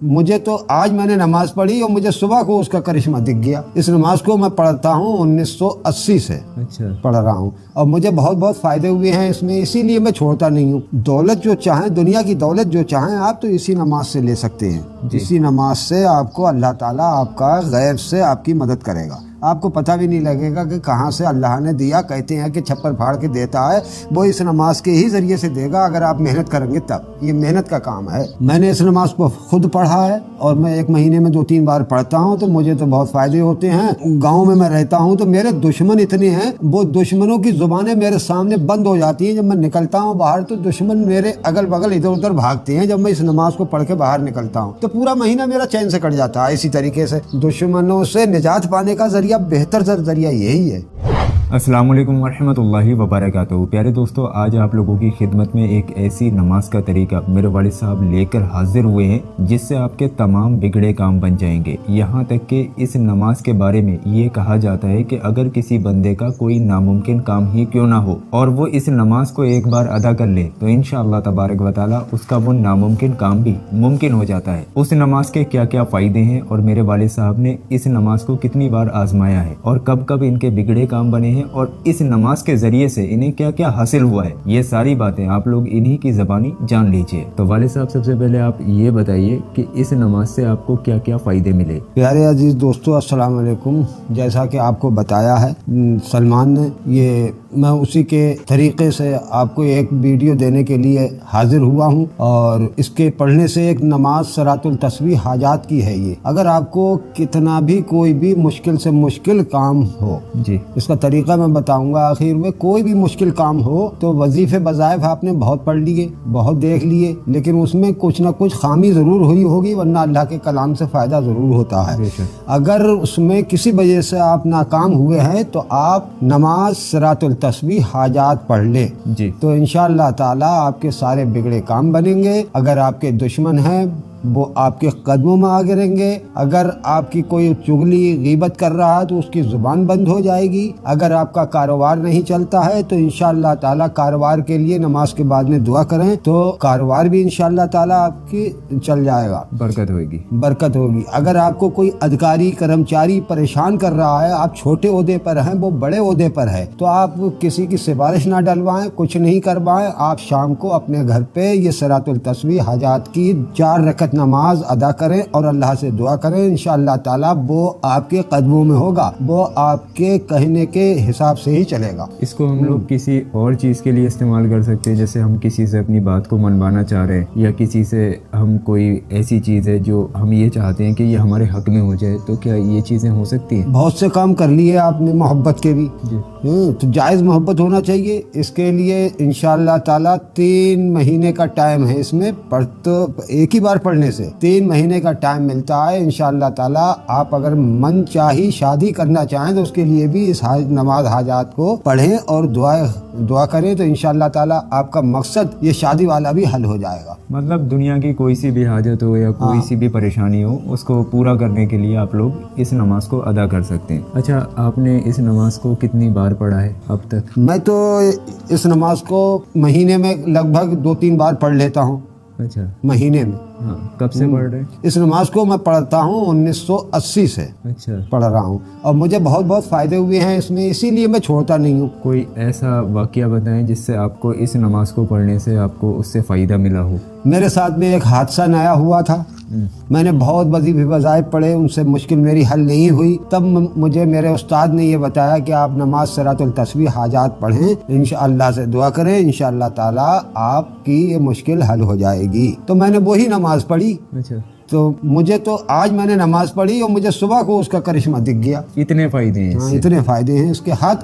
मुझे तो आज मैंने नमाज पढ़ी और मुझे सुबह को उसका करिश्मा दिख गया। इस नमाज को मैं पढ़ता हूँ 1980 से पढ़ रहा हूँ और मुझे बहुत बहुत फ़ायदे हुए हैं इसमें, इसीलिए मैं छोड़ता नहीं हूँ। दौलत जो चाहें, दुनिया की दौलत जो चाहें आप, तो इसी नमाज से ले सकते हैं। इसी नमाज से आपको अल्लाह ताला आपका गैब से आपकी मदद करेगा। आपको पता भी नहीं लगेगा कि कहाँ से अल्लाह ने दिया। कहते हैं कि छप्पर फाड़ के देता है, वो इस नमाज के ही ज़रिए से देगा अगर आप मेहनत करेंगे तब। ये मेहनत का काम है। मैंने इस नमाज को खुद पढ़ा है और मैं एक महीने में 2-3 बार पढ़ता हूँ, तो मुझे तो बहुत फ़ायदे होते हैं। गाँव में मैं रहता हूँ तो मेरे दुश्मन इतने हैं, वो दुश्मनों की ज़ुबानें मेरे सामने बंद हो जाती हैं। जब मैं निकलता हूँ बाहर तो दुश्मन मेरे अगल बगल इधर उधर भागते हैं। जब मैं इस नमाज को पढ़ के बाहर निकलता हूँ तो पूरा महीना मेरा चैन से कट जाता है। इसी तरीके से दुश्मनों से निजात पाने का ज़रिया, बेहतर ज़रिया यही है। अस्सलाम वालेकुम वरहमतुल्लाहि वबरकातुहू। प्यारे दोस्तों, आज आप लोगों की खिदमत में एक ऐसी नमाज का तरीका मेरे वालिद साहब लेकर हाजिर हुए हैं जिससे आपके तमाम बिगड़े काम बन जाएंगे। यहाँ तक कि इस नमाज के बारे में ये कहा जाता है कि अगर किसी बंदे का कोई नामुमकिन काम ही क्यों ना हो और वो इस नमाज को एक बार अदा कर ले तो इंशाअल्लाह तबारक व तआला उसका वो नामुमकिन काम भी मुमकिन हो जाता है। उस नमाज के क्या क्या फ़ायदे हैं और मेरे वालिद साहब ने इस नमाज को कितनी बार आजमाया है और कब कब इनके बिगड़े काम बने हैं और इस नमाज के जरिए से इन्हें क्या क्या हासिल हुआ है, ये सारी बातें आप लोग इन्हीं की ज़बानी जान लीजिए। तो वाले साहब, सबसे पहले आप ये बताइए कि इस नमाज से आपको क्या क्या फ़ायदे मिले। प्यारे अजीज़ दोस्तों, अस्सलाम वालेकुम। जैसा कि आपको बताया है सलमान ने, ये मैं उसी के तरीके से आपको एक वीडियो देने के लिए हाजिर हुआ हूँ। और इसके पढ़ने से एक नमाज सरातुल तस्बीह हाजात की है। ये अगर आपको कितना भी कोई भी मुश्किल से मुश्किल काम हो जी, इसका तरीका मैं बताऊंगा आखिर में। कोई भी मुश्किल काम हो तो वजीफे वज़ाइफ आपने बहुत पढ़ लिए, बहुत देख लिए, लेकिन उसमें कुछ ना कुछ खामी ज़रूर हुई होगी, वरना अल्लाह के कलाम से फ़ायदा ज़रूर होता है। अगर उसमें किसी वजह से आप नाकाम हुए हैं तो आप नमाज सरातुल तस्बीह हाजात पढ़ ले जी, तो इंशाअल्लाह ताला आपके सारे बिगड़े काम बनेंगे। अगर आपके दुश्मन हैं वो आपके कदमों में आ गिरेंगे। अगर आपकी कोई चुगली गीबत कर रहा है तो उसकी ज़ुबान बंद हो जाएगी। अगर आपका कारोबार नहीं चलता है तो इंशाअल्लाह ताला कारोबार के लिए नमाज के बाद में दुआ करें तो कारोबार भी इंशाअल्लाह ताला आपकी चल जाएगा, बरकत होगी, बरकत होगी। अगर आपको कोई अधिकारी कर्मचारी परेशान कर रहा है, आप छोटे ओहदे पर हैं, वो बड़े ओहदे पर है, तो आप किसी की सिफारिश ना डलवाएं, कुछ नहीं करवाएं। आप शाम को अपने घर पे ये सरातुल तस्बीह हाजात की 4 रकत नमाज अदा करें और अल्लाह से दुआ करें। इंशाअल्लाह ताला वो आपके कदमों में होगा, वो आपके कहने के हिसाब से ही चलेगा। इसको हम लोग किसी और चीज़ के लिए इस्तेमाल कर सकते हैं, जैसे हम किसी से अपनी बात को मनवाना चाह रहे हैं या किसी से हम कोई ऐसी चीज़ है जो हम ये चाहते हैं कि ये हमारे हक में हो जाए, तो क्या ये चीज़ें हो सकती हैं? बहुत से काम कर लिए आपने मोहब्बत के भी, तो जायज़ मोहब्बत होना चाहिए। इसके लिए इंशाअल्लाह ताला 3 महीने का टाइम है इसमें, एक ही बार पढ़ने से 3 महीने का टाइम मिलता है। इंशाअल्लाह ताला आप अगर मन चाही शादी करना चाहें तो उसके लिए भी इस नमाज हाजात को पढ़ें और दुआ करें, तो इंशाअल्लाह ताला आपका मकसद ये शादी वाला भी हल हो जाएगा। मतलब दुनिया की कोई सी भी हाजत हो या कोई सी भी परेशानी हो, उसको पूरा करने के लिए आप लोग इस नमाज को अदा कर सकते हैं। अच्छा, आपने इस नमाज को कितनी बार पढ़ा है अब तक? मैं तो इस नमाज को महीने में लगभग 2-3 बार पढ़ लेता हूँ। अच्छा, महीने में। हाँ, कब से पढ़ रहे हैं? इस नमाज को मैं पढ़ता हूँ 1980 से पढ़ रहा हूँ और मुझे बहुत बहुत फ़ायदे हुए हैं इसमें, इसीलिए मैं छोड़ता नहीं हूँ। कोई ऐसा वाक़या बताएं जिससे आपको इस नमाज को पढ़ने से आपको उससे फ़ायदा मिला हो। मेरे साथ में एक हादसा नया हुआ था। मैंने बहुत वज़ीफ़े वज़ाइफ पढ़े, उनसे मुश्किल मेरी हल नहीं हुई। तब मुझे मेरे उस्ताद ने ये बताया कि आप नमाज सरातुल तस्बीह हाजात पढ़ें, इंशाअल्लाह से दुआ करें, इंशाअल्लाह ताला आपकी ये मुश्किल हल हो जाएगी। तो मैंने वही नमाज पढ़ी। अच्छा, तो मुझे तो आज मैंने नमाज पढ़ी और मुझे सुबह को उसका करिश्मा दिख गया। इतने फ़ायदे हैं। हाँ, इतने फ़ायदे हैं इसके। हाथ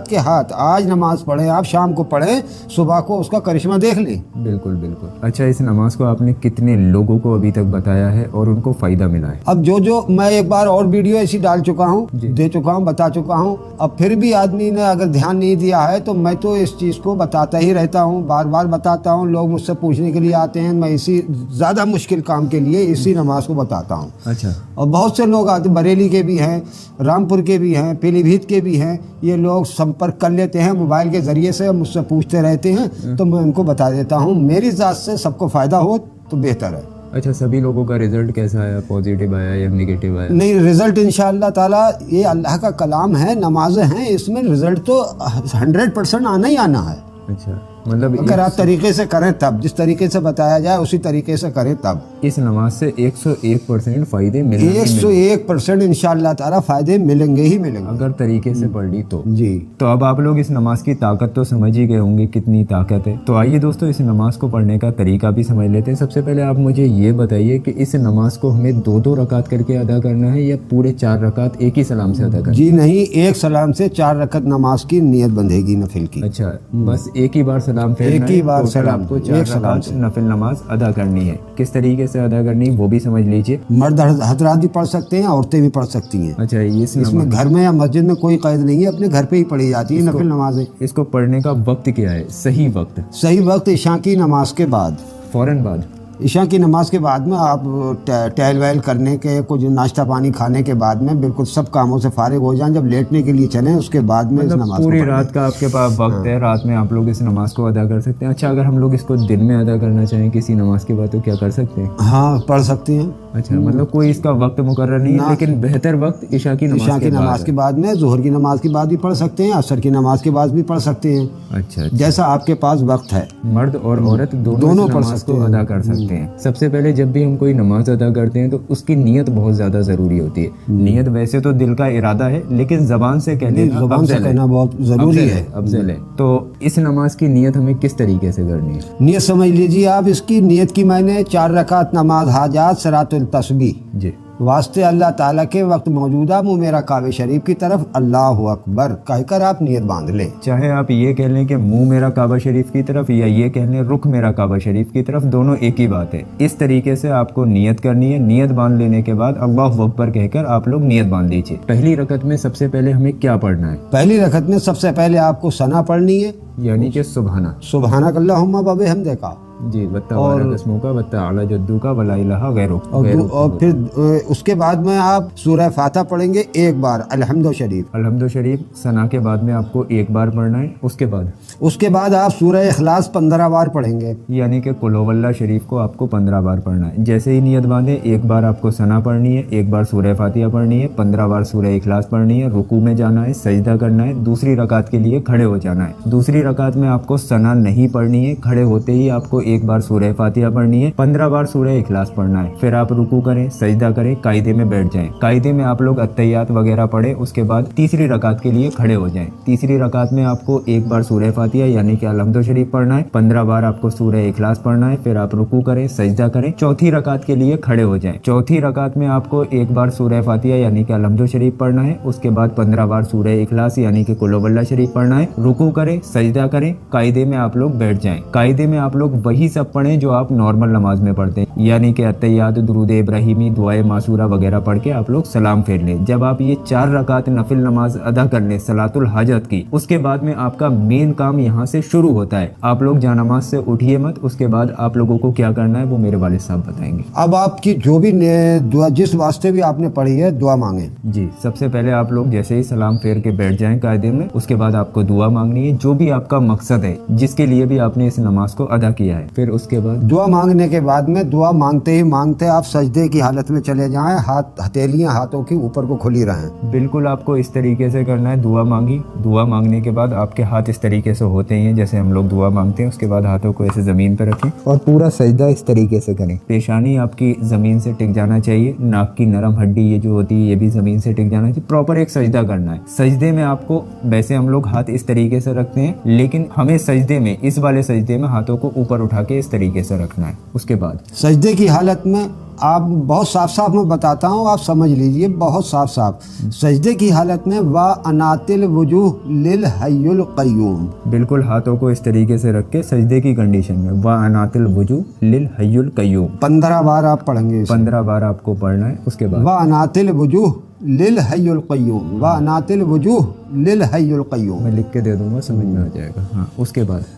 के हाथ आज नमाज पढ़ें, आप शाम को पढ़ें, सुबह को उसका करिश्मा देख लें। बिल्कुल बिल्कुल। अच्छा, इस नमाज को आपने कितने लोगों को अभी तक बताया है और उनको फ़ायदा मिला है? अब जो मैं एक बार और वीडियो ऐसी डाल चुका हूँ, दे चुका हूँ, बता चुका हूँ। अब फिर भी आदमी ने अगर ध्यान नहीं दिया है तो मैं तो इस चीज़ को बताता ही रहता हूँ, बार बार बताता हूँ। लोग मुझसे पूछने के लिए आते हैं, मैं इसी ज़्यादा मुश्किल काम के लिए इसी नमाज को बताता हूँ। अच्छा, और बहुत से लोग आते, बरेली के भी हैं, रामपुर के भी हैं, पीलीभीत के भी हैं, ये लोग संपर्क कर लेते हैं मोबाइल के ज़रिए से, मुझसे पूछते रहते हैं, तो मैं उनको बता देता हूँ। मेरी ज़ात से सबको फ़ायदा हो तो बेहतर है। अच्छा, सभी लोगों का रिजल्ट कैसा आया, पॉजिटिव आया या नेगेटिव आया? नहीं, रिजल्ट इंशाअल्लाह ताला, ये अल्लाह का कलाम है, नमाजें हैं, इसमें रिजल्ट तो 100% आना ही आना है। अच्छा, मतलब अगर आप तरीके से करें तब, जिस तरीके से बताया जाए उसी तरीके से करें तब इस नमाज से 101% फायदे मिलेंगे। 101% इंशाअल्लाह ताला फायदे मिलेंगे ही मिलेंगे, अगर तरीके से पढ़ ली तो। जी। तो अब आप लोग इस नमाज की ताकत तो समझ ही गए होंगे, कितनी ताकत है। तो आइए दोस्तों, इस नमाज को पढ़ने का तरीका भी समझ लेते हैं। सबसे पहले आप मुझे ये बताइए कि इस नमाज को हमें 2-2 रकात करके अदा करना है या पूरे 4 रकात एक ही सलाम से अदा करना है? जी नहीं, एक सलाम से 4 रकात नमाज की नियत बंधेगी नफिल की। अच्छा, बस एक ही बार सलाम फेरना एक ही है, बार टोटल सलाम, आपको एक 4 सलाम रकात नफिल नमाज अदा करनी है। किस तरीके से अदा करनी है वो भी समझ लीजिए। मर्द हजरात भी पढ़ सकते हैं, औरतें भी पढ़ सकती हैं। अच्छा, इसमें घर में या मस्जिद में कोई कैद नहीं है, अपने घर पे ही पढ़ी जाती है नफिल नमाजें। इसको पढ़ने का वक्त क्या है, सही वक्त? सही वक्त इशा की नमाज के बाद, फौरन बाद। इशा की नमाज के बाद में आप टहल वहल करने के, कुछ नाश्ता पानी खाने के बाद में बिल्कुल सब कामों से फारिग हो जाएं, जब लेटने के लिए चलें उसके बाद में इस नमाज को पूरी पढ़ें। रात का आपके पास वक्त है, रात में आप लोग इस नमाज को अदा कर सकते हैं। अच्छा, अगर हम लोग इसको दिन में अदा करना चाहें किसी नमाज के बाद तो क्या कर सकते हैं? हाँ, पढ़ सकते हैं। अच्छा, मतलब कोई इसका वक्त मुकर्रर नहीं है, लेकिन बेहतर वक्त इशा की इशा की नमाज के बाद में, जोहर की नमाज के बाद भी पढ़ सकते हैं, असर की नमाज के बाद भी पढ़ सकते हैं। अच्छा, जैसा आपके पास वक्त है। मर्द और औरत दोनों इस नमाज को अदा कर सकते हैं। सबसे पहले जब भी हम कोई नमाज अदा करते हैं तो उसकी नीयत बहुत ज्यादा जरूरी होती है। नीयत वैसे तो दिल का इरादा है, लेकिन जबान से कहना बहुत जरूरी है, अफजल है। तो इस नमाज की नीयत हमें किस तरीके से करनी है? नियत समझ लीजिए आप इसकी। नियत की मैंने 4 रकात नमाज हाजात सरातुल तस्बीह जी, वास्ते अल्लाह ताला के वक्त मौजूदा मुँह मेरा काबे शरीफ की तरफ अल्लाहु अकबर कहकर आप नियत बांध लें। चाहे आप ये कह लें कि मुंह मेरा काबा शरीफ की तरफ, या ये कह लें रुख मेरा काबा शरीफ की तरफ, दोनों एक ही बात है। इस तरीके से आपको नियत करनी है। नियत बांध लेने के बाद अल्लाहु अकबर कहकर आप लोग नियत बांध लीजिए। पहली रकत में सबसे पहले हमें क्या पढ़ना है? पहली रकत में सबसे पहले आपको सना पढ़नी है, यानी कि सुबहाना। सुबहानक अल्लाहुम्मा व बिहम्दिका जी, वत्ता वाला कस्मों का, वत्ता आला जद्दू का, वला इलाहा गैरू। और फिर उसके बाद में आप सूरह फातिहा पढ़ेंगे एक बार, अलहम्दु शरीफ। अलहम्दु शरीफ सना के बाद में आपको एक बार पढ़ना है। उसके बाद आप सूरह इखलास 15 बार पढ़ेंगे, यानी कि कुल हुवल्लाह शरीफ को आपको 15 बार पढ़ना है। जैसे ही नियत बांधे, एक बार आपको सना पढ़नी है, एक बार सूरह फातिहा पढ़नी है, 15 बार सूरह इखलास पढ़नी है, रुकू में जाना है, सजदा करना है, दूसरी रकात के लिए खड़े हो जाना है। दूसरी रकात में आपको सना नहीं पढ़नी है, खड़े होते ही आपको एक बार सूरह फातिहा पढ़नी है, 15 बार सूरह इखलास पढ़ना है। फिर आप रुकू करें, सजदा करें, कायदे में बैठ जाएं। कायदे में आप लोग अत्तहियात वगैरह पढ़े, उसके बाद तीसरी रकात के लिए खड़े हो जाएं। तीसरी रकात में आपको एक बार सूरह फातिहा यानी कि अलहम्दु शरीफ पढ़ना है, 15 बार आपको सूरह इखलास पढ़ना है। फिर आप रुकू करें, सजदा करें, चौथी रकात के लिए खड़े हो जाएं। चौथी रकात में आपको एक बार सूरह फातिहा यानी कि अलहम्दु शरीफ पढ़ना है, उसके बाद 15 बार सूरह इखलास यानी कि कुल हुवल्लाह शरीफ पढ़ना है, रुकू करें, सजदा करें, कायदे में आप लोग बैठ जाएं। कायदे में आप लोग वही सब पढ़ें जो आप नॉर्मल नमाज में पढ़ते हैं, यानी कि अत्तहियात, दुरूद इब्राहिमी, दुआए मासूरा वगैरह पढ़ के आप लोग सलाम फेर लें। जब आप ये 4 रकात नफिल नमाज अदा कर लें सलातुल हाजत की, उसके बाद में आपका मेन काम यहाँ से शुरू होता है। आप लोग जानमाज से उठिए मत, उसके बाद आप लोगों को क्या करना है वो मेरे वालिद साहब बताएंगे। अब आपकी जो भी दुआ, जिस वास्ते भी आपने पढ़ी है, दुआ मांगे। जी, सबसे पहले आप लोग जैसे ही सलाम फेर के बैठ जाएं कायदे में, उसके बाद आपको दुआ मांगनी है, जो भी आपका मकसद है, जिसके लिए भी आपने इस नमाज को अदा किया है। फिर उसके बाद दुआ मांगने के बाद में, दुआ मांगते ही मांगते आप सजदे की हालत में चले जाएं, हथेलियां हाथों की ऊपर को खुली रहें। बिल्कुल आपको इस तरीके से करना है। दुआ मांगी, दुआ मांगने के बाद आपके हाथ इस तरीके से होते हैं जैसे हम लोग दुआ मांगते हैं। उसके बाद हाथों को ऐसे ज़मीन पर रखें और पूरा सजदा इस तरीके से करें। पेशानी आपकी ज़मीन से टिक जाना चाहिए, नाक की नरम हड्डी ये जो होती है ये भी ज़मीन से टिक जाना चाहिए। प्रॉपर एक सजदा करना है। सजदे में आपको, वैसे हम लोग हाथ इस तरीके से रखते हैं, लेकिन हमें सजदे में, इस वाले सजदे में हाथों को ऊपर उठा के इस तरीके से रखना है। उसके बाद सजदे की हालत में आप, बहुत साफ साफ मैं बताता हूँ, आप समझ लीजिए, बहुत साफ साफ। सजदे की हालत में वा अनातिल वजूह लिल हय्युल क़य्यूम, बिल्कुल हाथों को इस तरीके से रख के सजदे की कंडीशन में वा अनातिल वजूह लिल हय्युल क़य्यूम 15 बार आप पढ़ेंगे। 15 बार आपको पढ़ना है। उसके बाद वा अनातिल वजूह लिल हय्युल क़य्यूम, वा अनातिल वजूह लिल हय्युल क़य्यूम। मैं लिख के दे दूंगा, समझ में आ जाएगा। हाँ,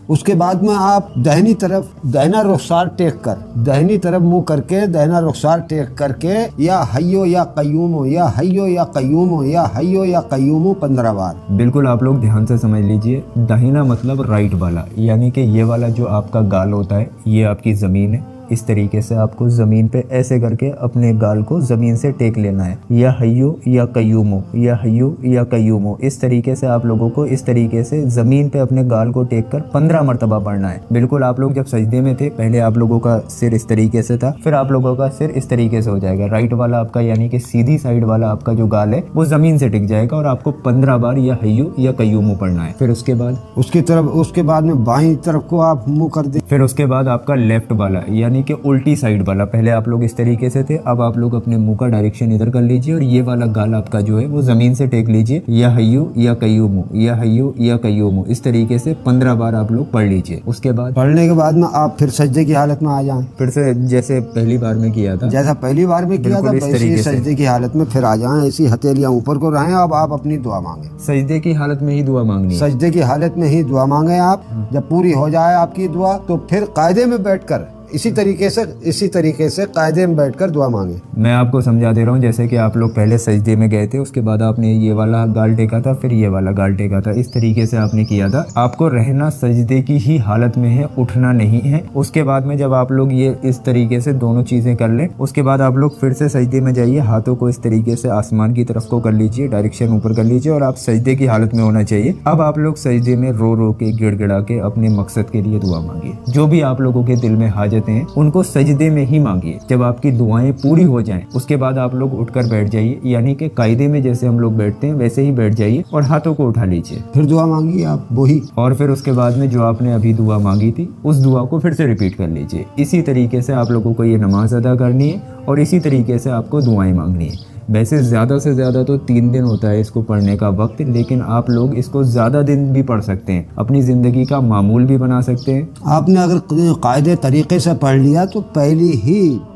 उसके बाद में आप दाहिनी तरफ, दाहिना रुखसार टेक कर, दाहिनी तरफ मुंह करके, दाहिना रुखसार टेक करके या हय्यो या क़य्यूम हो, या हय्यो या क़य्यूम हो, या हय्यो या क़य्यूम हो 15 बार। बिल्कुल आप लोग ध्यान से समझ लीजिए। दाहिना मतलब राइट वाला, यानी कि ये वाला जो आपका गाल होता है ये आपकी ज़मीन है, इस तरीके से आपको ज़मीन पे ऐसे करके अपने गाल को ज़मीन से टेक लेना है, या हय्यू या कय्यूमो, या हय्यू या कय्यूमो। इस तरीके से आप लोगों को इस तरीके से ज़मीन पे अपने गाल को टेक कर 15 मरतबा पढ़ना है। बिल्कुल आप लोग जब सजदे में थे पहले आप लोगों का सिर इस तरीके से था, फिर आप लोगों का सिर इस तरीके से हो जाएगा। राइट वाला आपका यानी कि सीधी साइड वाला आपका जो गाल है वो ज़मीन से टिक जाएगा और आपको 15 बार या हय्यू या कय्यूमो पढ़ना है। फिर उसके बाद में बाईं तरफ को आप मुंह कर दें। फिर उसके बाद आपका लेफ्ट वाला यानी कि उल्टी साइड वाला, पहले आप लोग इस तरीके से थे, अब आप लोग अपने मुंह का डायरेक्शन इधर कर लीजिए और ये वाला गाल आपका जो है वो जमीन से टेक लीजिए, या हय्यू या कय्यूमो, या हय्यू या कय्यूमो। इस तरीके से 15 बार आप लोग पढ़ लीजिए। उसके बाद पढ़ने के बाद में आप फिर सजदे की हालत में आ जाएं, फिर से जैसे पहली बार में किया था, जैसा पहली बार में किया था वैसे सजदे की हालत में फिर आ जाएं। ऐसी हथेलियां ऊपर को रहें। अब आप अपनी दुआ मांगे, सजदे की हालत में ही दुआ मांगनी है। सजदे की हालत में ही दुआ मांगे आप। जब पूरी हो जाए आपकी दुआ तो फिर कायदे में बैठकर इसी तरीके से कायदे में बैठकर दुआ मांगे। मैं आपको समझा दे रहा हूँ, जैसे कि आप लोग पहले सजदे में गए थे, उसके बाद आपने ये वाला गाल टेका था, फिर ये वाला गाल टेका था, इस तरीके से आपने किया था। आपको रहना सजदे की ही हालत में है, उठना नहीं है। उसके बाद में जब आप लोग ये इस तरीके से दोनों चीजें कर लें, उसके बाद आप लोग फिर से सजदे में जाइए, हाथों को इस तरीके से आसमान की तरफ को कर लीजिए, डायरेक्शन ऊपर कर लीजिए और आप सजदे की हालत में होना चाहिए। अब आप लोग सजदे में रो रो के गिड़गिड़ा के अपने मकसद के लिए दुआ मांगिए। जो भी आप लोगों के दिल में हाजतें हैं उनको सजदे में ही मांगिए। जब आपकी दुआएं पूरी हो जाएं, उसके बाद आप लोग उठकर बैठ जाइए, यानी कि कायदे में जैसे हम लोग बैठते हैं वैसे ही बैठ जाइए और हाथों को उठा लीजिए। फिर दुआ मांगिए आप वही, और फिर उसके बाद में जो आपने अभी दुआ मांगी थी उस दुआ को फिर से रिपीट कर लीजिए। इसी तरीके से आप लोगों को ये नमाज अदा करनी है और इसी तरीके से आपको दुआएं मांगनी है। वैसे ज़्यादा से ज़्यादा तो 3 दिन होता है इसको पढ़ने का वक्त, लेकिन आप लोग इसको ज़्यादा दिन भी पढ़ सकते हैं, अपनी ज़िंदगी का मामूल भी बना सकते हैं। आपने अगर कायदे तरीके से पढ़ लिया तो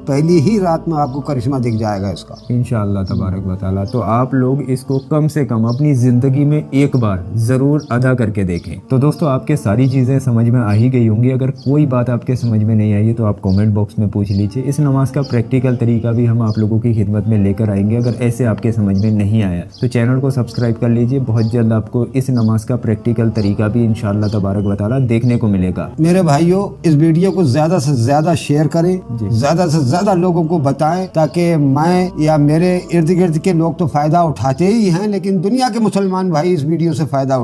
पहली ही रात में आपको करिश्मा दिख जाएगा इसका, इंशाअल्लाह तबारक व तआला। तो आप लोग इसको कम से कम अपनी ज़िंदगी में एक बार ज़रूर अदा करके देखें। तो दोस्तों आपके सारी चीज़ें समझ में आ ही गई होंगी। अगर कोई बात आपके समझ में नहीं आई है तो आप कमेंट बॉक्स में पूछ लीजिए। इस नमाज का प्रैक्टिकल तरीका भी हम आप लोगों की खिदमत में लेकर आएंगे। अगर ऐसे आपके समझ में नहीं आया तो चैनल को सब्सक्राइब कर लीजिए। बहुत जल्द आपको इस नमाज का प्रैक्टिकल तरीका भी इंशाअल्लाह तबारक व तआला देखने को मिलेगा। मेरे भाइयों, इस वीडियो को ज़्यादा से ज़्यादा शेयर करें, ज़्यादा से ज़्यादा लोगों को बताएं, ताकि मैं या मेरे इर्द गिर्द के लोग तो फ़ायदा उठाते ही हैं, लेकिन दुनिया के मुसलमान भाई इस वीडियो से फ़ायदा